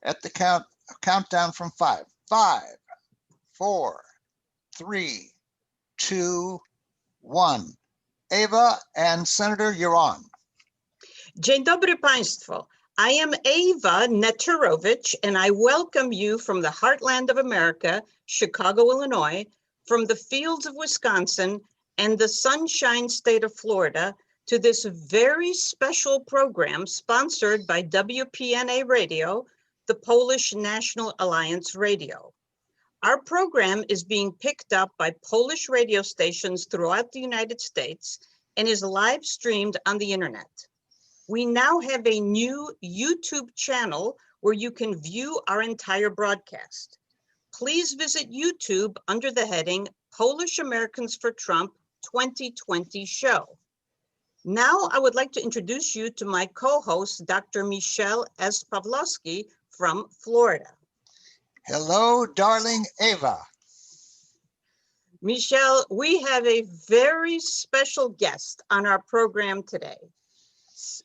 at the countdown from five. 5, 4, 3, 2, 1. Eva and Senator, you're on. Dzień dobry Państwo. I am Eva Neterovich, and I welcome you from the heartland of America, Chicago, Illinois, from the fields of Wisconsin and the sunshine state of Florida to this very special program sponsored by WPNA Radio, the Polish National Alliance Radio. Our program is being picked up by Polish radio stations throughout the United States and is live streamed on the internet. We now have a new YouTube channel where you can view our entire broadcast. Please visit YouTube under the heading Polish Americans for Trump 2020 Show. Now I would like to introduce you to my co-host, Dr. Michelle S. Pawlowski from Florida. Hello, darling Eva. Michelle, we have a very special guest on our program today.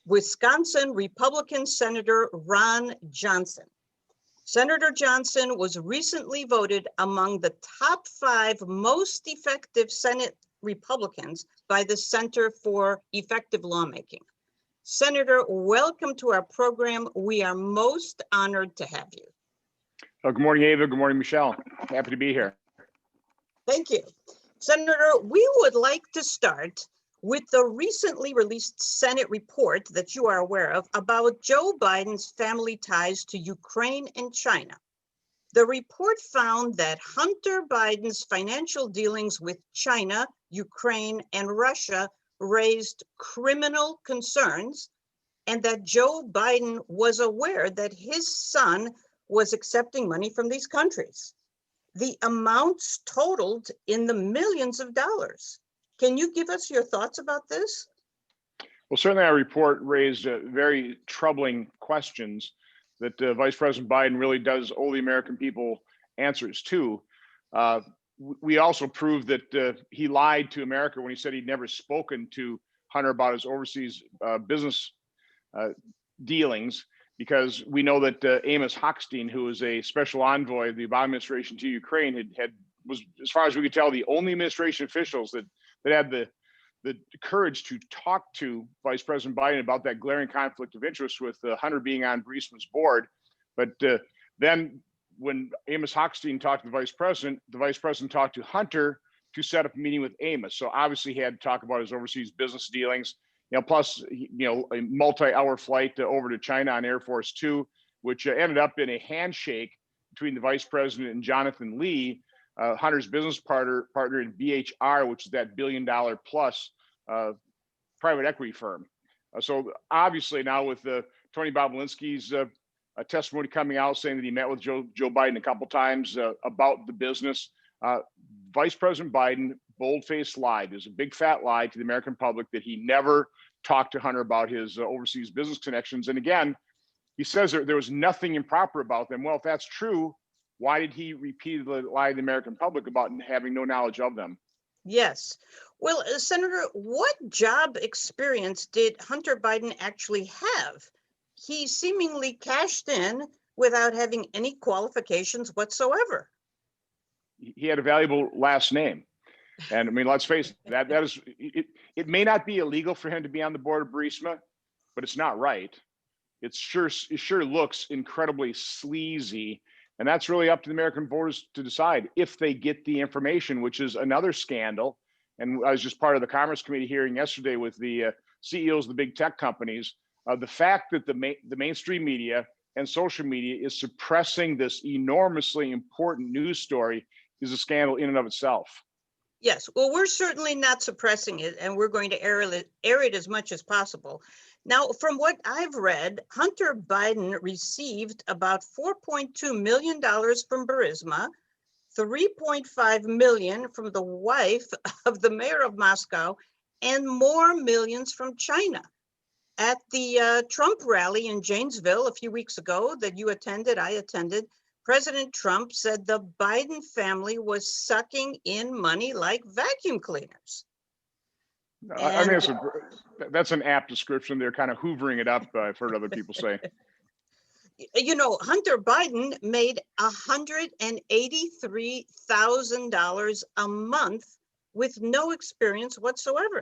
Wisconsin Republican Senator Ron Johnson. Senator Johnson was recently voted among the top 5 most effective Senate Republicans by the Center for Effective Lawmaking. Senator, welcome to our program. We are most honored to have you. Good morning, Ava. Good morning, Michelle. Happy to be here. Thank you. Senator, we would like to start with the recently released Senate report that you are aware of about Joe Biden's family ties to Ukraine and China. The report found that Hunter Biden's financial dealings with China, Ukraine, and Russia raised criminal concerns, and that Joe Biden was aware that his son was accepting money from these countries. The amounts totaled in the millions of dollars. Can you give us your thoughts about this? Well, certainly our report raised very troubling questions that Vice President Biden really does owe the American people answers to. We also proved that he lied to America when he said he'd never spoken to Hunter about his overseas business dealings, because we know that Amos Hochstein, who is a special envoy of the Obama administration to Ukraine, was, as far as we could tell, the only administration officials that had the courage to talk to Vice President Biden about that glaring conflict of interest with Hunter being on Burisma's board. But then when Amos Hochstein talked to the Vice President talked to Hunter to set up a meeting with Amos. So obviously he had to talk about his overseas business dealings, plus, a multi-hour flight over to China on Air Force Two, which ended up in a handshake between the Vice President and Jonathan Lee, Hunter's business partner in BHR, which is that $1 billion plus private equity firm. So obviously now with Tony Bobulinski's testimony coming out saying that he met with Joe Biden a couple times about the business, Vice President Biden bold-faced lied. There's a big fat lie to the American public that he never talked to Hunter about his overseas business connections. And again, he says there was nothing improper about them. Well, if that's true, why did he repeatedly lie to the American public about having no knowledge of them? Yes. Well, Senator, what job experience did Hunter Biden actually have? He seemingly cashed in without having any qualifications whatsoever. He had a valuable last name. And I mean, let's face it, that is, it may not be illegal for him to be on the board of Burisma, but it's not right. It sure looks incredibly sleazy. And that's really up to the American voters to decide if they get the information, which is another scandal. And I was just part of the Commerce Committee hearing yesterday with the CEOs of the big tech companies. The fact that the mainstream media and social media is suppressing this enormously important news story is a scandal in and of itself. Yes, well, we're certainly not suppressing it, and we're going to air it as much as possible. Now, from what I've read, Hunter Biden received about $4.2 million from Burisma, $3.5 million from the wife of the mayor of Moscow, and more millions from China. At the Trump rally in Janesville a few weeks ago that you attended, I attended, President Trump said the Biden family was sucking in money like vacuum cleaners. I mean, that's an apt description. They're kind of hoovering it up, I've heard other people say. You know, Hunter Biden made $183,000 a month with no experience whatsoever.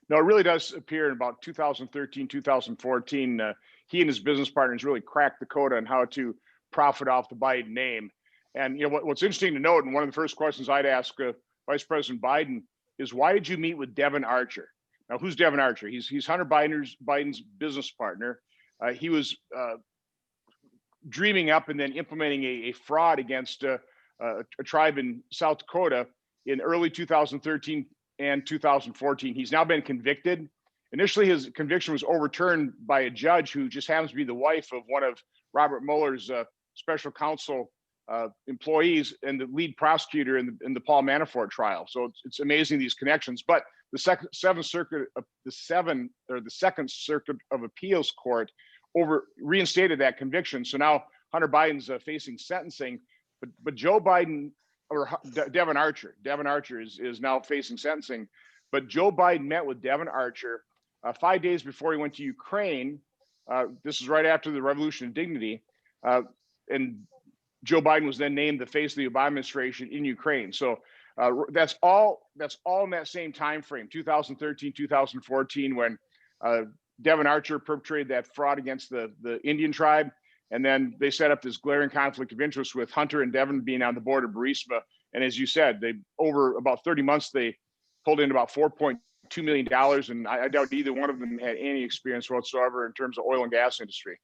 No, it really does appear in about 2013, 2014, he and his business partners really cracked the code on how to profit off the Biden name. And you know what's interesting to note, and one of the first questions I'd ask Vice President Biden is, why did you meet with Devon Archer? Now, who's Devon Archer? He's Hunter Biden's business partner. He was dreaming up and then implementing a fraud against a tribe in South Dakota in early 2013 and 2014. He's now been convicted. Initially, his conviction was overturned by a judge who just happens to be the wife of one of Robert Mueller's special counsel employees and the lead prosecutor in the Paul Manafort trial. So it's amazing, these connections. But the Second Circuit of Appeals Court reinstated that conviction. So now Hunter Biden's facing sentencing, but Joe Biden, or Devon Archer is now facing sentencing. But Joe Biden met with Devon Archer 5 days before he went to Ukraine. This is right after the Revolution of Dignity. And Joe Biden was then named the face of the Obama administration in Ukraine. So that's all in that same time frame, 2013, 2014, when Devon Archer perpetrated that fraud against the Indian tribe. And then they set up this glaring conflict of interest with Hunter and Devon being on the board of Burisma. And as you said, they, over about 30 months, they pulled in about $4.2 million. And I doubt either one of them had any experience whatsoever in terms of oil and gas industry.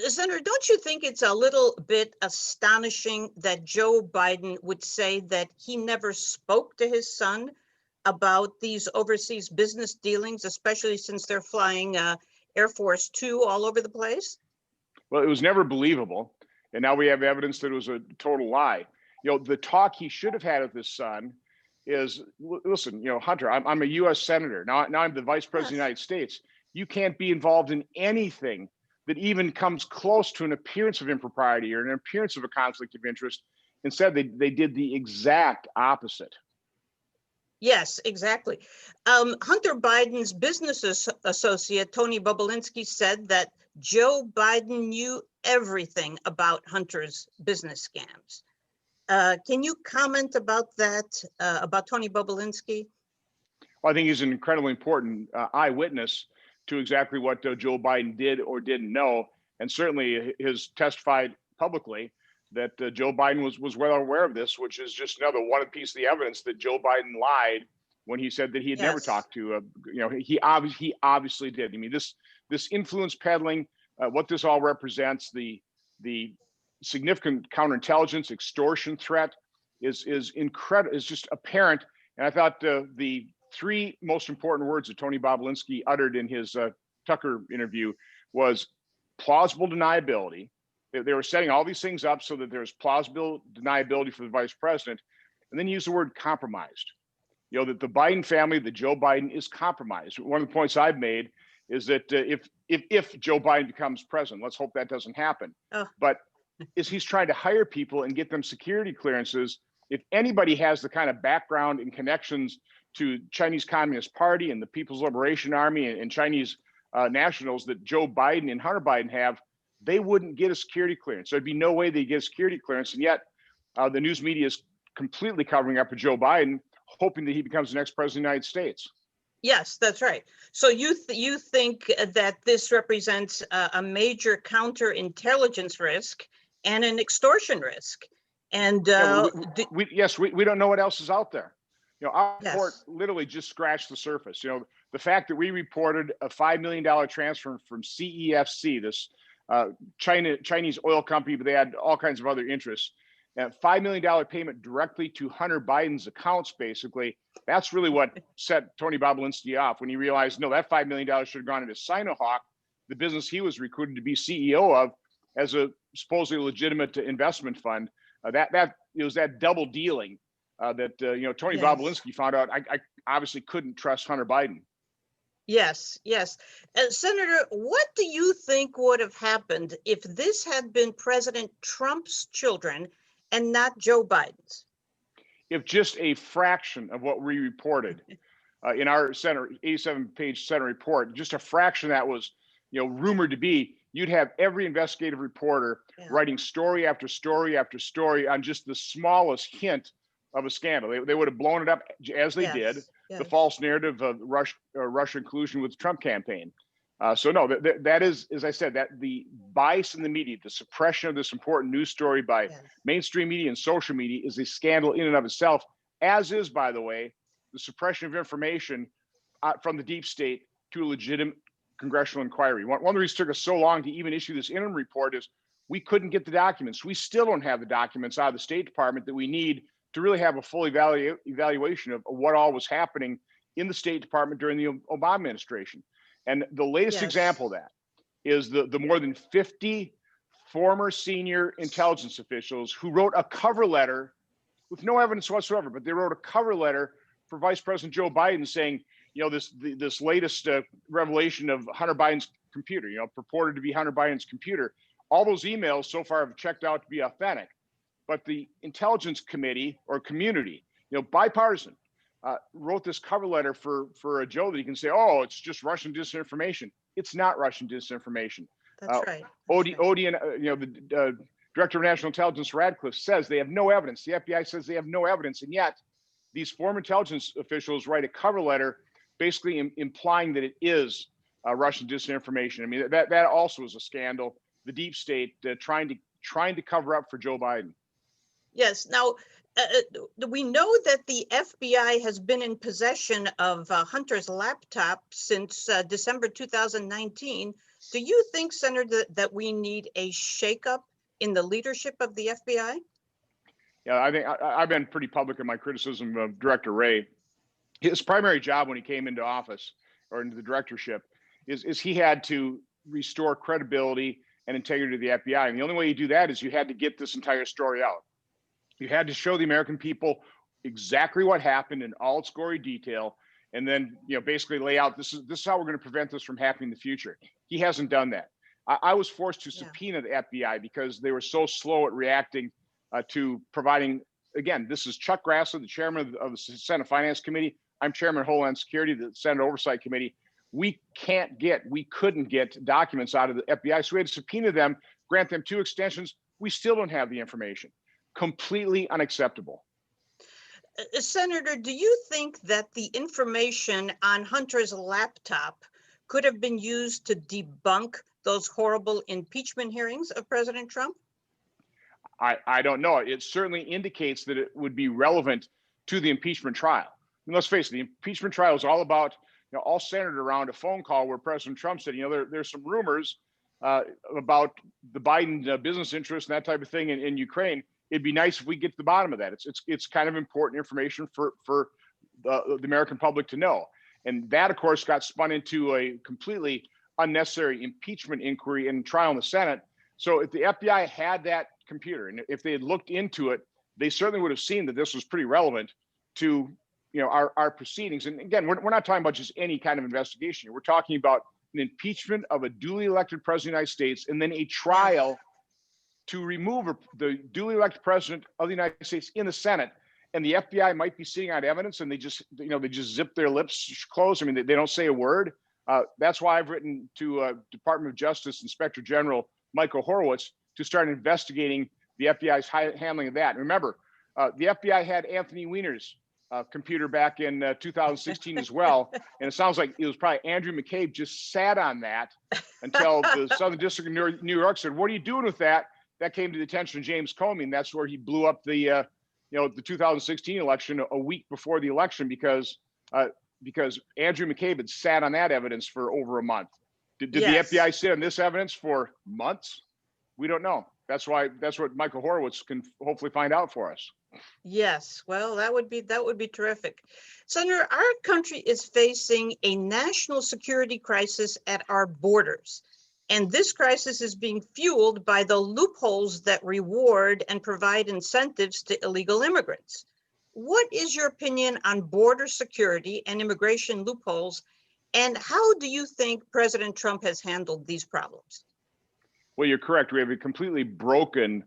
Senator, don't you think it's a little bit astonishing that Joe Biden would say that he never spoke to his son about these overseas business dealings, especially since they're flying Air Force Two all over the place? Well, it was never believable. And now we have evidence that it was a total lie. You know, the talk he should have had with his son is, listen, you know, Hunter, I'm a U.S. Senator. Now I'm the Vice President of the United States. You can't be involved in anything that even comes close to an appearance of impropriety or an appearance of a conflict of interest. Instead, they did the exact opposite. Yes, exactly. Hunter Biden's business associate, Tony Bobulinski, said that Joe Biden knew everything about Hunter's business scams. Can you comment about that, about Tony Bobulinski? Well, I think he's an incredibly important eyewitness to exactly what Joe Biden did or didn't know. And certainly has testified publicly that Joe Biden was well aware of this, which is just another one piece of the evidence that Joe Biden lied when he said that he had never talked to, you know, he obviously did. I mean, this influence peddling, what this all represents, the significant counterintelligence extortion threat is incredible, is just apparent. And I thought the three most important words that Tony Bobulinski uttered in his Tucker interview was plausible deniability. They were setting all these things up so that there's plausible deniability for the vice president, and then use the word compromised. You know, that the Biden family, that Joe Biden is compromised. One of the points I've made is that if Joe Biden becomes president, let's hope that doesn't happen, but he's trying to hire people and get them security clearances. If anybody has the kind of background and connections to Chinese Communist Party and the People's Liberation Army and Chinese nationals that Joe Biden and Hunter Biden have, they wouldn't get a security clearance. There'd be no way they get a security clearance. And yet the news media is completely covering up for Joe Biden, hoping that he becomes the next president of the United States. Yes, that's right. So you think that this represents a major counterintelligence risk and an extortion risk. And we don't know what else is out there. You know, our report literally just scratched the surface. You know, the fact that we reported a $5 million transfer from CEFC, this Chinese oil company, but they had all kinds of other interests, and $5 million payment directly to Hunter Biden's accounts, basically. That's really what set Tony Bobulinski off when he realized, no, that $5 million should have gone into Sinohawk, the business he was recruited to be CEO of, as a supposedly legitimate investment fund. That it was that double dealing that you know, Tony Bobulinski found out. I obviously couldn't trust Hunter Biden. Yes. Senator, what do you think would have happened if this had been President Trump's children and not Joe Biden's? If just a fraction of what we reported in our 87-page Senate report, just a fraction that was, you know, rumored to be, you'd have every investigative reporter Yeah. writing story after story after story on just the smallest hint of a scandal. They would have blown it up as they did, Yes, the yes. false narrative of Russia collusion with the Trump campaign. So no, that is, as I said, that the bias in the media, the suppression of this important news story by Yes. mainstream media and social media is a scandal in and of itself, as is, by the way, the suppression of information from the deep state to a legitimate congressional inquiry. One of the reasons it took us so long to even issue this interim report is we couldn't get the documents. We still don't have the documents out of the State Department that we need to really have a full evaluation of what all was happening in the State Department during the Obama administration. And the latest Yes. example of that is the more than 50 former senior intelligence officials who wrote a cover letter with no evidence whatsoever, but they wrote a cover letter for Vice President Joe Biden saying, you know, this latest revelation of Hunter Biden's computer, you know, purported to be Hunter Biden's computer. All those emails so far have checked out to be authentic, but the intelligence committee or community, you know, bipartisan, wrote this cover letter for Joe that he can say, oh, it's just Russian disinformation. It's not Russian disinformation. That's right. Odie and you know, the Director of National Intelligence Radcliffe says they have no evidence. The FBI says they have no evidence, and yet these former intelligence officials write a cover letter basically implying that it is Russian disinformation. I mean, that also is a scandal. The deep state trying to cover up for Joe Biden. Yes. Now, we know that the FBI has been in possession of Hunter's laptop since December 2019. Do you think, Senator, that we need a shakeup in the leadership of the FBI? Yeah, I think I've been pretty public in my criticism of Director Wray. His primary job when he came into office or into the directorship is he had to restore credibility and integrity to the FBI. And the only way you do that is you had to get this entire story out. You had to show the American people exactly what happened in all its gory detail, and then, you know, basically lay out this is how we're going to prevent this from happening in the future. He hasn't done that. I was forced to subpoena the FBI because they were so slow at reacting to providing. Again, this is Chuck Grassley, the chairman of the Senate Finance Committee. I'm chairman of Homeland Security, the Senate Oversight Committee. We couldn't get documents out of the FBI, so we had to subpoena them, grant them 2 extensions. We still don't have the information. Completely unacceptable. Senator, do you think that the information on Hunter's laptop could have been used to debunk those horrible impeachment hearings of President Trump? I don't know. It certainly indicates that it would be relevant to the impeachment trial. And let's face it, the impeachment trial is all about, you know, all centered around a phone call where President Trump said, you know, there's some rumors about the Biden business interests and that type of thing in Ukraine. It'd be nice if we get to the bottom of that. It's kind of important information for the American public to know. And that, of course, got spun into a completely unnecessary impeachment inquiry and trial in the Senate. So if the FBI had that computer and if they had looked into it, they certainly would have seen that this was pretty relevant to, you know, our proceedings. And again, we're not talking about just any kind of investigation. We're talking about an impeachment of a duly elected president of the United States and then a trial to remove the duly elected president of the United States in the Senate. And the FBI might be sitting on evidence and they just zip their lips closed. I mean, they don't say a word. That's why I've written to Department of Justice Inspector General Michael Horowitz to start investigating the FBI's handling of that. And remember, the FBI had Anthony Weiner's computer back in 2016 as well. And it sounds like it was probably Andrew McCabe just sat on that until the Southern District of New York said, what are you doing with that? That came to the attention of James Comey, and that's where he blew up the 2016 election a week before the election because Andrew McCabe had sat on that evidence for over a month. Did the FBI sit on this evidence for months? We don't know. That's what Michael Horowitz can hopefully find out for us. Yes, well, that would be terrific. Senator, our country is facing a national security crisis at our borders. And this crisis is being fueled by the loopholes that reward and provide incentives to illegal immigrants. What is your opinion on border security and immigration loopholes? And how do you think President Trump has handled these problems? Well, you're correct. We have a completely broken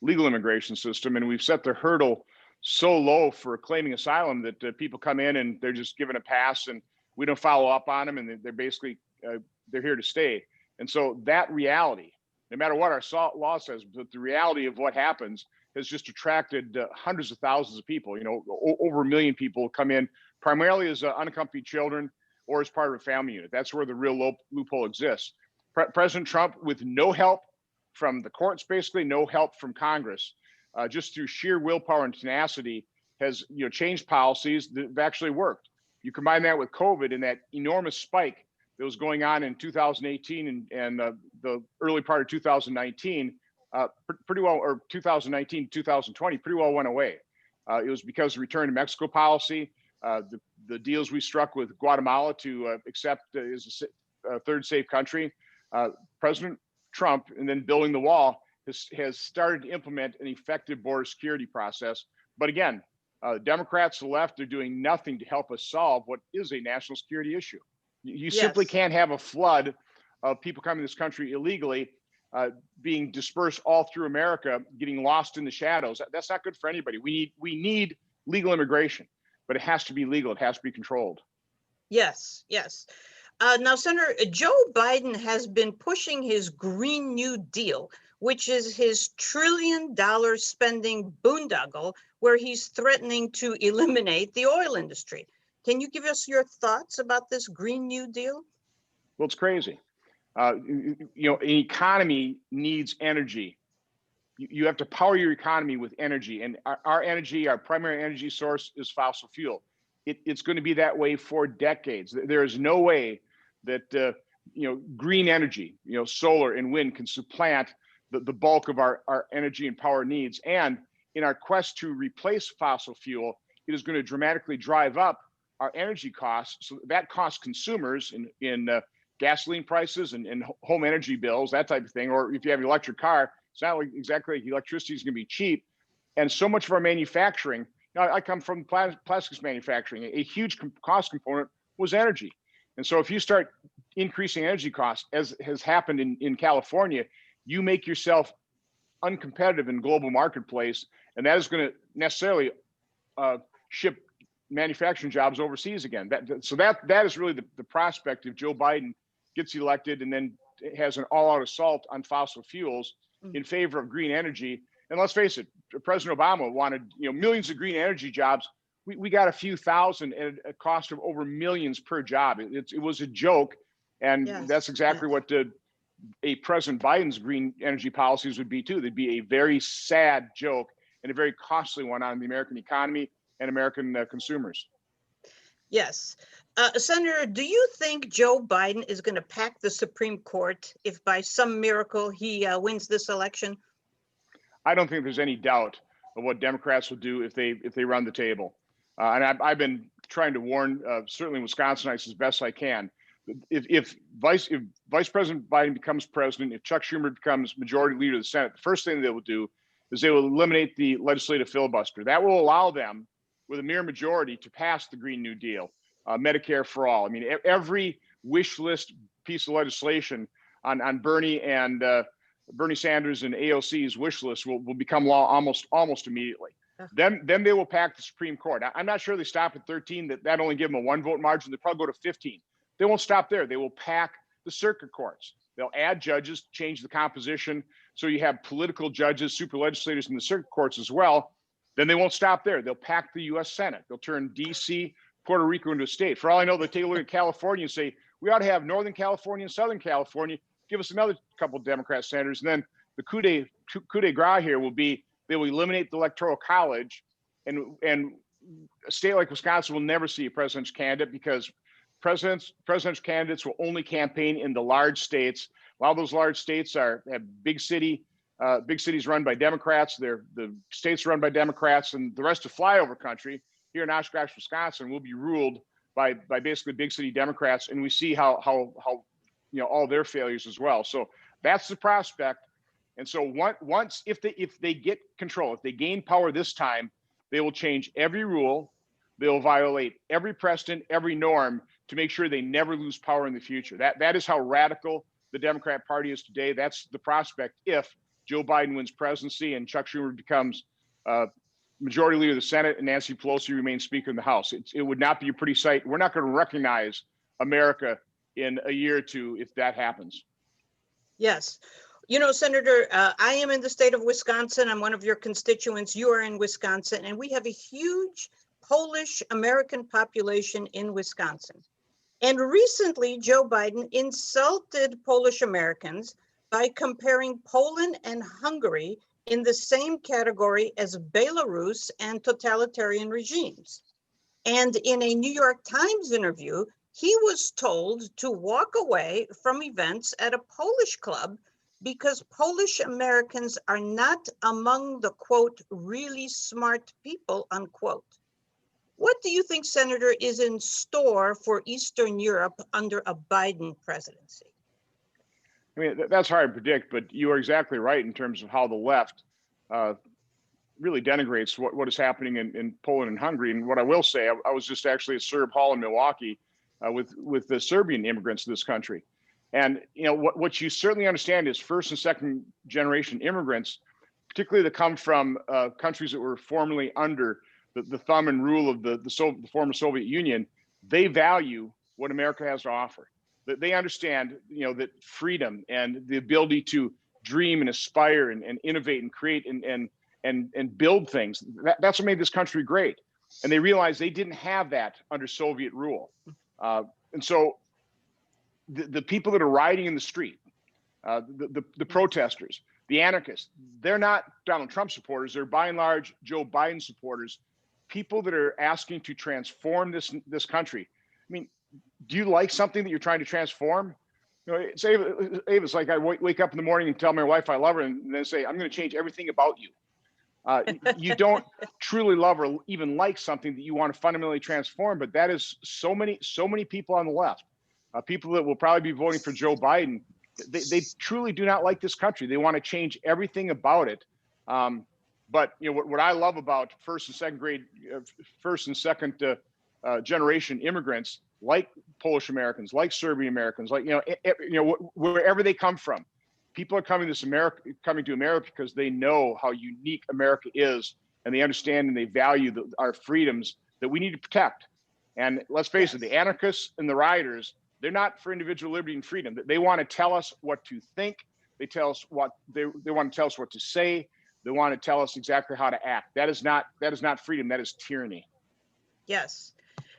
legal immigration system, and we've set the hurdle so low for claiming asylum that people come in and they're just given a pass and we don't follow up on them, and they're basically they're here to stay. And so that reality, no matter what our law says, but the reality of what happens has just attracted hundreds of thousands of people. Over 1 million people come in primarily as unaccompanied children or as part of a family unit. That's where the real loophole exists. President Trump, with no help from the courts, basically no help from Congress, just through sheer willpower and tenacity, has changed policies that have actually worked. You combine that with COVID and that enormous spike that was going on in 2018 and the early part of 2019, pretty well, or 2019, 2020, pretty well went away. It was because of the return to Mexico policy, the deals we struck with Guatemala to accept as a third safe country. President Trump, and then building the wall, has started to implement an effective border security process. But again, Democrats, the left, are doing nothing to help us solve what is a national security issue. You simply can't have a flood of people coming to this country illegally, being dispersed all through America, getting lost in the shadows. That's not good for anybody. We need legal immigration, but it has to be legal. It has to be controlled. Yes, yes. Now, Senator, Joe Biden has been pushing his Green New Deal, which is his $1 trillion spending boondoggle, where he's threatening to eliminate the oil industry. Can you give us your thoughts about this Green New Deal? Well, it's crazy. An economy needs energy. You have to power your economy with energy, and our energy, our primary energy source, is fossil fuel. It's going to be that way for decades. There is no way that green energy, solar and wind, can supplant the bulk of our energy and power needs. And in our quest to replace fossil fuel, it is going to dramatically drive up our energy costs. So that costs consumers in gasoline prices and home energy bills, that type of thing. Or if you have an electric car, it's not like exactly like electricity is going to be cheap. And so much of our manufacturing, I come from plastics manufacturing, a huge cost component was energy. And so if you start increasing energy costs, as has happened in California, you make yourself uncompetitive in global marketplace, and that is going to necessarily ship manufacturing jobs overseas again. That is really the prospect if Joe Biden gets elected and then has an all-out assault on fossil fuels in favor of green energy. And let's face it, President Obama wanted millions of green energy jobs. We got a few thousand at a cost of over millions per job. It was a joke, and that's exactly what a President Biden's green energy policies would be too. They'd be a very sad joke and a very costly one on the American economy and American consumers. Yes. Senator, do you think Joe Biden is going to pack the Supreme Court if by some miracle he wins this election? I don't think there's any doubt of what Democrats will do if they run the table. And I've been trying to warn certainly Wisconsinites as best I can. If Vice President Biden becomes president, if Chuck Schumer becomes majority leader of the Senate, the first thing they will do is they will eliminate the legislative filibuster. That will allow them, with a mere majority, to pass the Green New Deal, Medicare for all. I mean, every wish list piece of legislation on Bernie Sanders and AOC's wish list will become law almost immediately. Then they will pack the Supreme Court. I'm not sure they stop at 13. That only give them a 1 vote margin. They'll probably go to 15. They won't stop there. They will pack the circuit courts. They'll add judges, change the composition, so you have political judges, super legislators in the circuit courts as well. Then they won't stop there. They'll pack the U.S. Senate. They'll turn D.C., Puerto Rico into a state. For all I know, they'll take a look at California and say, we ought to have Northern California and Southern California. Give us another couple of Democrat senators. And then the coup de grace here will be they will eliminate the Electoral College, and a state like Wisconsin will never see a presidential candidate because presidential candidates will only campaign in the large states. A lot of those large states have big cities run by Democrats. The states run by Democrats, and the rest of flyover country here in Oshkosh, Wisconsin, will be ruled by basically big city Democrats, and we see how all their failures as well. So that's the prospect. And so once if they get control, if they gain power this time, they will change every rule. They'll violate every precedent, every norm to make sure they never lose power in the future. That is how radical the Democrat Party is today. That's the prospect if Joe Biden wins presidency and Chuck Schumer becomes majority leader of the Senate and Nancy Pelosi remains Speaker in the House. It would not be a pretty sight. We're not going to recognize America in a year or two if that happens. Yes. You know, Senator, I am in the state of Wisconsin. I'm one of your constituents. You are in Wisconsin, and we have a huge Polish American population in Wisconsin. And recently, Joe Biden insulted Polish Americans by comparing Poland and Hungary in the same category as Belarus and totalitarian regimes. And in a New York Times interview, he was told to walk away from events at a Polish club because Polish Americans are not among the, quote, really smart people, unquote. What do you think, Senator, is in store for Eastern Europe under a Biden presidency? I mean, that's hard to predict, but you are exactly right in terms of how the left really denigrates what is happening in Poland and Hungary. And what I will say, I was just actually at Serb Hall in Milwaukee with the Serbian immigrants to this country. And you know what you certainly understand is first and second generation immigrants, particularly that come from countries that were formerly under the thumb and rule of the former Soviet Union. They value what America has to offer. That they understand, you know, that freedom and the ability to dream and aspire and innovate and create and build things. That's what made this country great. And they realized they didn't have that under Soviet rule. And so the people that are rioting in the street, the protesters, the anarchists, they're not Donald Trump supporters. They're by and large Joe Biden supporters, people that are asking to transform this country. I mean, do you like something that you're trying to transform? You know, it's like I wake up in the morning and tell my wife I love her and then say, I'm going to change everything about you. You don't truly love or even like something that you want to fundamentally transform, but that is so many people on the left, people that will probably be voting for Joe Biden. They truly do not like this country. They want to change everything about it. But you know what I love about first and second generation immigrants, like Polish Americans, like Serbian Americans, like wherever they come from, people are coming to America because they know how unique America is, and they understand and they value our freedoms that we need to protect. And let's face it, the anarchists and the rioters, they're not for individual liberty and freedom. They want to tell us what to think. They tell us what they want to tell us what to say. They want to tell us exactly how to act. That is not freedom. That is tyranny. Yes.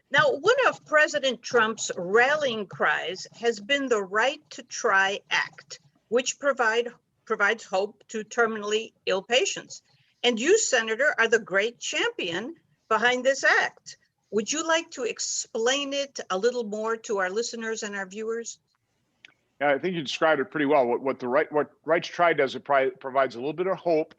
Now, one of President Trump's rallying cries has been the Right to Try Act, which provides hope to terminally ill patients. And you, Senator, are the great champion behind this act. Would you like to explain it a little more to our listeners and our viewers? Yeah, I think you described it pretty well. What Right to Try does, it provides a little bit of hope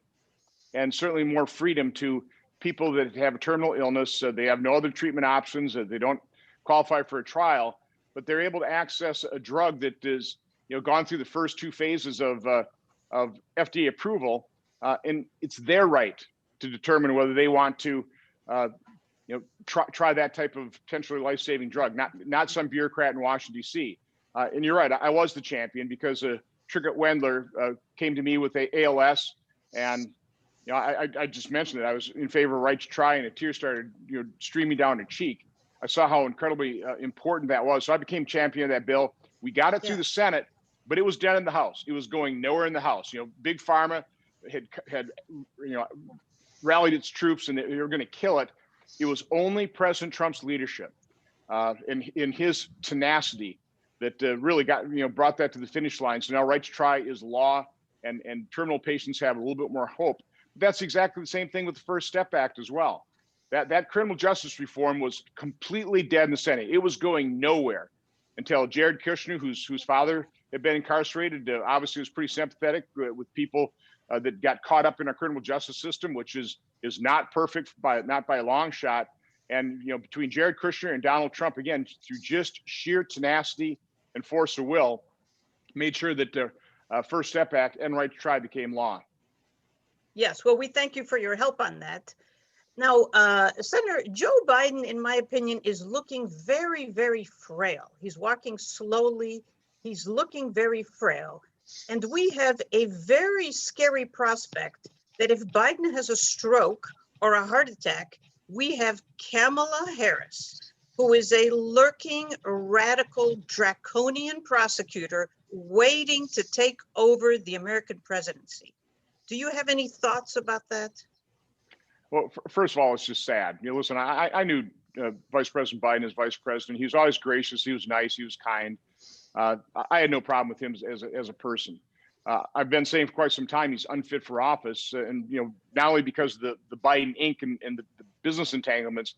and certainly more freedom to people that have a terminal illness. They have no other treatment options. They don't qualify for a trial, but they're able to access a drug that is, gone through the first two phases of FDA approval, and it's their right to determine whether they want to, try that type of potentially life-saving drug. Not some bureaucrat in Washington D.C. And you're right, I was the champion because Trigger Wendler came to me with ALS, and I just mentioned it. I was in favor of Right to Try, and a tear started streaming down her cheek. I saw how incredibly important that was. So I became champion of that bill. We got it through the Senate, but it was dead in the House. It was going nowhere in the House. Big Pharma had rallied its troops, and they were going to kill it. It was only President Trump's leadership and in his tenacity that really brought that to the finish line. So now Right to Try is law, and terminal patients have a little bit more hope. That's exactly the same thing with the First Step Act as well. That criminal justice reform was completely dead in the Senate. It was going nowhere until Jared Kushner, whose father had been incarcerated, obviously was pretty sympathetic with people that got caught up in our criminal justice system, which is not perfect not by a long shot. And between Jared Kushner and Donald Trump, again, through just sheer tenacity and force of will, made sure that the First Step Act and Right to Try became law. Yes, well, we thank you for your help on that. Now, Senator, Joe Biden, in my opinion, is looking very, very frail. He's walking slowly. He's looking very frail. And we have a very scary prospect that if Biden has a stroke or a heart attack, we have Kamala Harris, who is a lurking, radical, draconian prosecutor waiting to take over the American presidency. Do you have any thoughts about that? Well, first of all, it's just sad. Listen, I knew Vice President Biden as vice president. He was always gracious. He was nice. He was kind. I had no problem with him as a person. I've been saying for quite some time he's unfit for office, and not only because of the Biden Inc. and the business entanglements,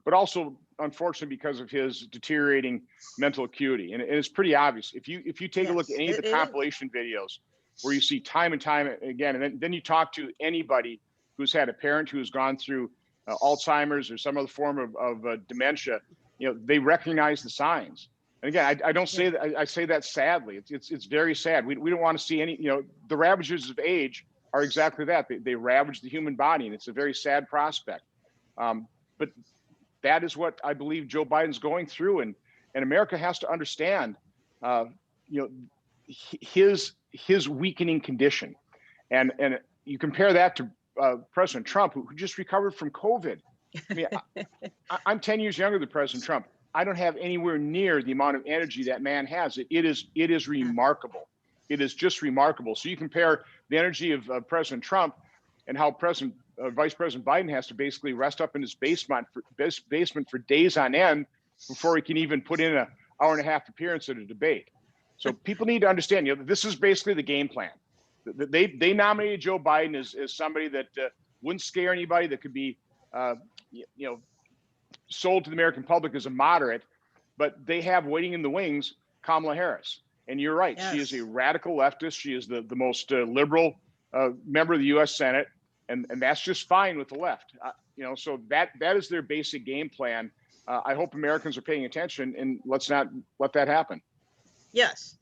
but also unfortunately because of his deteriorating mental acuity. And it's pretty obvious if you take a look at any of the compilation videos where you see time and time again, and then you talk to anybody who's had a parent who's gone through Alzheimer's or some other form of dementia, they recognize the signs. And again, I don't say that, I say that sadly. It's very sad. We don't want to see any, the ravages of age are exactly that. They ravage the human body, and it's a very sad prospect. But that is what I believe Joe Biden's going through, and America has to understand, his weakening condition, and you compare that to President Trump, who just recovered from COVID. I mean, I'm 10 years younger than President Trump. I don't have anywhere near the amount of energy that man has. It is remarkable. It is just remarkable. So you compare the energy of President Trump and how Vice President Biden has to basically rest up in his basement for days on end before he can even put in an hour and a half appearance at a debate. So people need to understand, this is basically the game plan. They nominated Joe Biden as somebody that wouldn't scare anybody, that could be, sold to the American public as a moderate, but they have waiting in the wings Kamala Harris. And you're right, yes. She is a radical leftist. She is the most liberal member of the U.S. Senate, and that's just fine with the left. So that is their basic game plan. I hope Americans are paying attention, and let's not let that happen. Yes.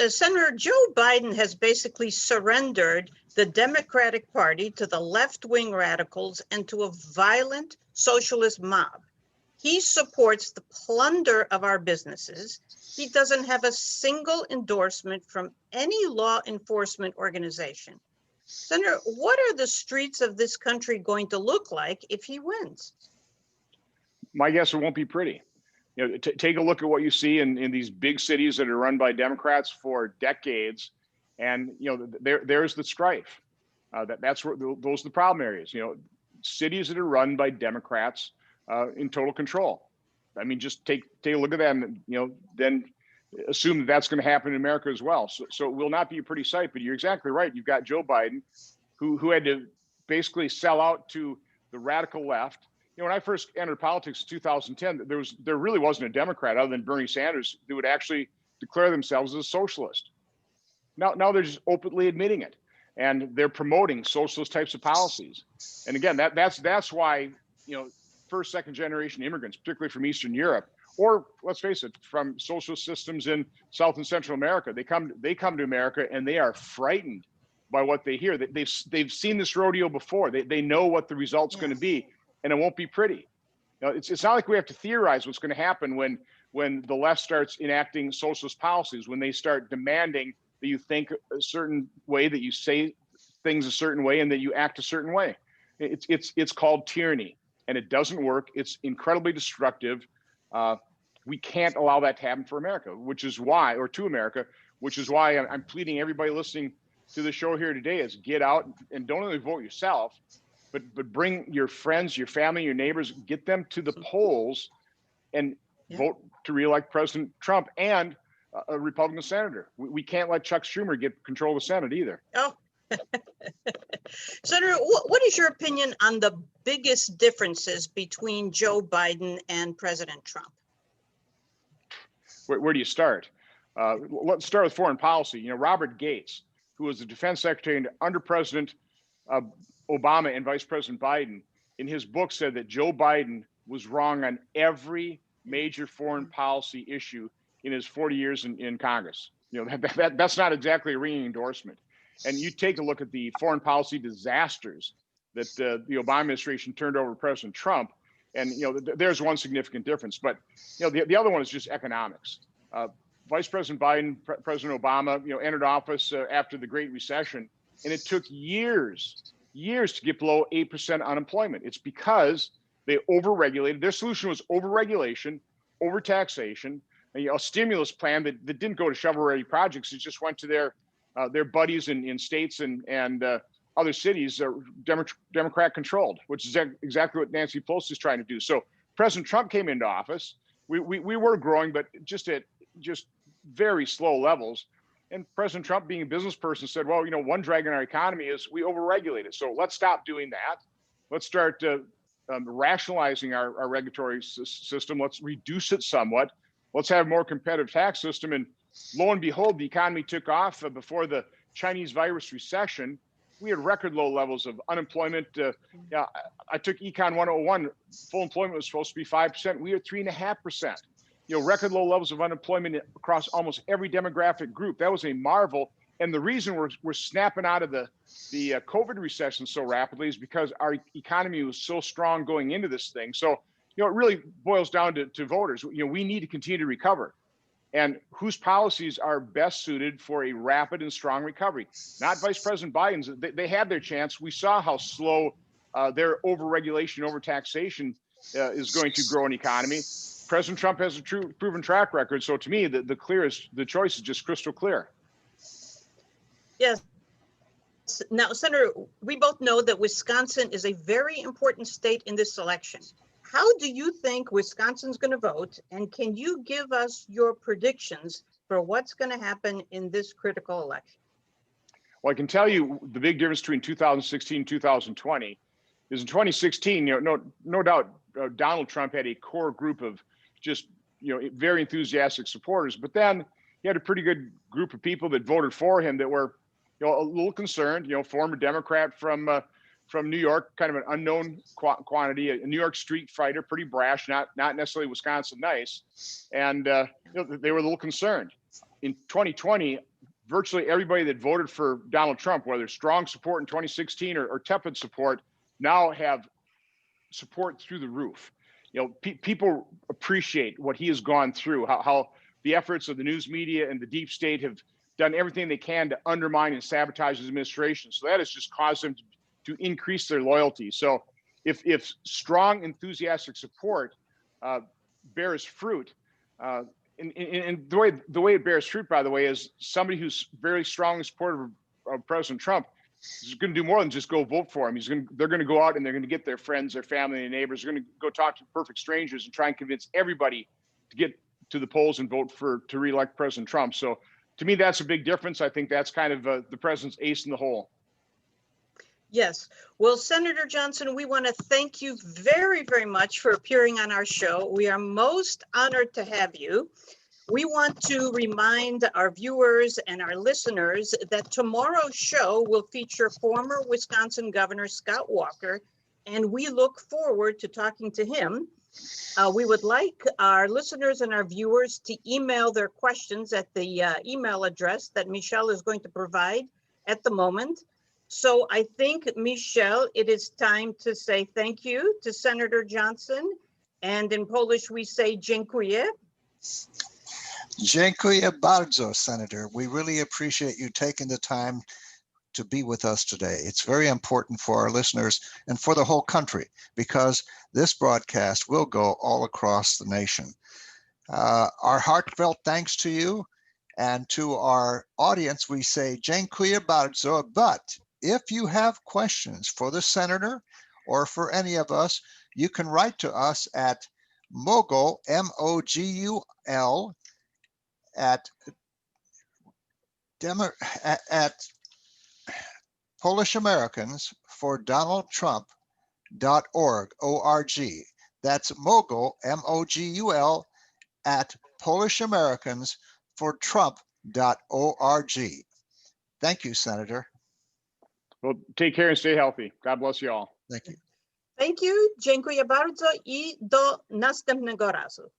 Senator Joe Biden has basically surrendered the Democratic Party to the left-wing radicals and to a violent socialist mob. He supports the plunder of our businesses. He doesn't have a single endorsement from any law enforcement organization. Senator, what are the streets of this country going to look like if he wins? My guess, it won't be pretty. Take a look at what you see in these big cities that are run by Democrats for decades, and there's the strife. That's where those are the problem areas. Cities that are run by Democrats in total control. I mean, just take a look at that, and then assume that that's going to happen in America as well. So it will not be a pretty sight. But you're exactly right. You've got Joe Biden, who had to basically sell out to the radical left. When I first entered politics in 2010, there really wasn't a Democrat other than Bernie Sanders who would actually declare themselves as a socialist. Now they're just openly admitting it, and they're promoting socialist types of policies. And again, that's why first, second generation immigrants, particularly from Eastern Europe, or let's face it, from socialist systems in South and Central America, they come to America and they are frightened by what they hear. They've seen this rodeo before. They know what the result's going to be. And it won't be pretty. It's not like we have to theorize what's going to happen when the left starts enacting socialist policies, when they start demanding that you think a certain way, that you say things a certain way, and that you act a certain way. It's called tyranny, and it doesn't work. It's incredibly destructive. We can't allow that to happen for America, to America, which is why I'm pleading everybody listening to the show here today is get out and don't only vote yourself, but bring your friends, your family, your neighbors, get them to the polls and vote to reelect President Trump and a Republican senator. We can't let Chuck Schumer get control of the Senate either. Oh, Senator, what is your opinion on the biggest differences between Joe Biden and President Trump? Where do you start? Let's start with foreign policy. Robert Gates, who was the defense secretary under President Obama and Vice President Biden, in his book said that Joe Biden was wrong on every major foreign policy issue in his 40 years in Congress. That's not exactly a ringing endorsement. And you take a look at the foreign policy disasters that the Obama administration turned over to President Trump, and there's one significant difference. But the other one is just economics. Vice President Biden, President Obama, entered office after the Great Recession, and it took years to get below 8% unemployment. It's because they overregulated. Their solution was overregulation, overtaxation, a stimulus plan that didn't go to shovel-ready projects. It just went to their buddies in states and other cities, Democrat controlled, which is exactly what Nancy Pelosi is trying to do. So President Trump came into office. We were growing, but just at very slow levels. And President Trump, being a business person, said, well, one drag on our economy is we overregulate it. So let's stop doing that. Let's start rationalizing our regulatory system. Let's reduce it somewhat. Let's have a more competitive tax system. And lo and behold, the economy took off before the Chinese virus recession. We had record low levels of unemployment. I took Econ 101. Full employment was supposed to be 5%. We are 3.5%. Record low levels of unemployment across almost every demographic group. That was a marvel. And the reason we're snapping out of the COVID recession so rapidly is because our economy was so strong going into this thing. So, it really boils down to voters. We need to continue to recover. And whose policies are best suited for a rapid and strong recovery? Not Vice President Biden's. They had their chance. We saw how slow their overregulation, overtaxation is going to grow an economy. President Trump has a proven track record. So to me, the choice is just crystal clear. Yes. Now, Senator, we both know that Wisconsin is a very important state in this election. How do you think Wisconsin's going to vote? And can you give us your predictions for what's going to happen in this critical election? Well, I can tell you the big difference between 2016 and 2020 is in 2016, no doubt Donald Trump had a core group of just, very enthusiastic supporters. But then he had a pretty good group of people that voted for him that were, a little concerned, former Democrat from New York, kind of an unknown quantity, a New York street fighter, pretty brash, not necessarily Wisconsin nice. And, they were a little concerned. In 2020, virtually everybody that voted for Donald Trump, whether strong support in 2016 or tepid support, now have support through the roof. People appreciate what he has gone through, how the efforts of the news media and the deep state have done everything they can to undermine and sabotage his administration. So that has just caused them to increase their loyalty. So if strong, enthusiastic support bears fruit, and the way it bears fruit, by the way, is somebody who's very strongly supportive of President Trump is going to do more than just go vote for him. They're going to go out and they're going to get their friends, their family, and neighbors. They're going to go talk to perfect strangers and try and convince everybody to get to the polls and vote to reelect President Trump. So to me, that's a big difference. I think that's kind of the president's ace in the hole. Yes. Well, Senator Johnson, we want to thank you very, very much for appearing on our show. We are most honored to have you. We want to remind our viewers and our listeners that tomorrow's show will feature former Wisconsin Governor Scott Walker, and we look forward to talking to him. We would like our listeners and our viewers to email their questions at the email address that Michelle is going to provide at the moment. So I think, Michelle, it is time to say thank you to Senator Johnson. And in Polish, we say dziękuję. Dziękuję bardzo, Senator. We really appreciate you taking the time to be with us today. It's very important for our listeners and for the whole country, because this broadcast will go all across the nation. Our heartfelt thanks to you, and to our audience, we say dziękuję bardzo. But if you have questions for the senator or for any of us, you can write to us at Mogul, M-O-G-U-L, at Polish Americans for Donald Trump.org, O-R-G. That's Mogul, M-O-G-U-L, at Polish Americans for Trump.org. Thank you, Senator. Well, take care and stay healthy. God bless you all. Thank you. Thank you. Dziękuję bardzo i do następnego razu.